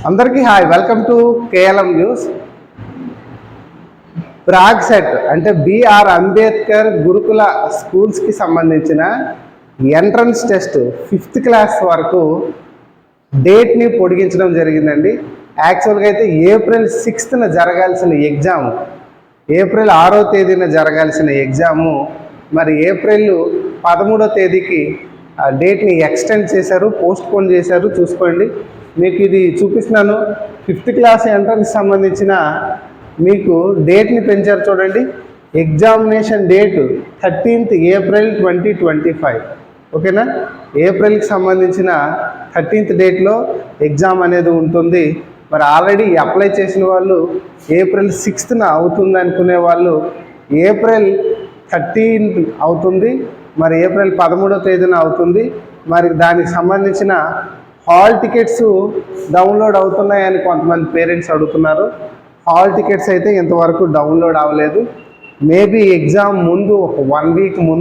అందరికీ hi, welcome to KLM news. Prague set అంటే BR Ambedkar గురుకుల స్కూల్స్కి సంబంధించిన ఎంట్రన్స్ టెస్ట్ 5th క్లాస్ వరకు డేట్ని పొడిగించడం జరిగిందండి. యాక్చువల్గా అయితే ఏప్రిల్ 6th జరగాల్సిన ఎగ్జామ్, ఏప్రిల్ 6వ తేదీన జరగాల్సిన ఎగ్జాము మరి ఏప్రిల్ 13వ తేదీకి డేట్ని ఎక్స్టెండ్ చేశారు, పోస్ట్పోన్ చేశారు. చూసుకోండి, మీకు ఇది చూపిస్తున్నాను. 5th క్లాస్ ఎంట్రన్స్ సంబంధించిన మీకు డేట్ని పెంచారు చూడండి. Examination date 13th April 2025. ఓకేనా, ఏప్రిల్కి సంబంధించిన 13th డేట్లో ఎగ్జామ్ అనేది ఉంటుంది. మరి ఆల్రెడీ అప్లై చేసిన వాళ్ళు ఏప్రిల్ 6th అవుతుంది అనుకునే వాళ్ళు ఏప్రిల్ 13th అవుతుంది, మరి ఏప్రిల్ 13వ తేదీన అవుతుంది. మరి దానికి సంబంధించిన హాల్ టికెట్స్ డౌన్లోడ్ అవుతున్నాయని కొంతమంది పేరెంట్స్ అడుగుతున్నారు. హాల్ టికెట్స్ అయితే ఇంతవరకు డౌన్లోడ్ అవ్వలేదు. మేబీ ఎగ్జామ్ ముందు ఒక 1 వీక్ ముందు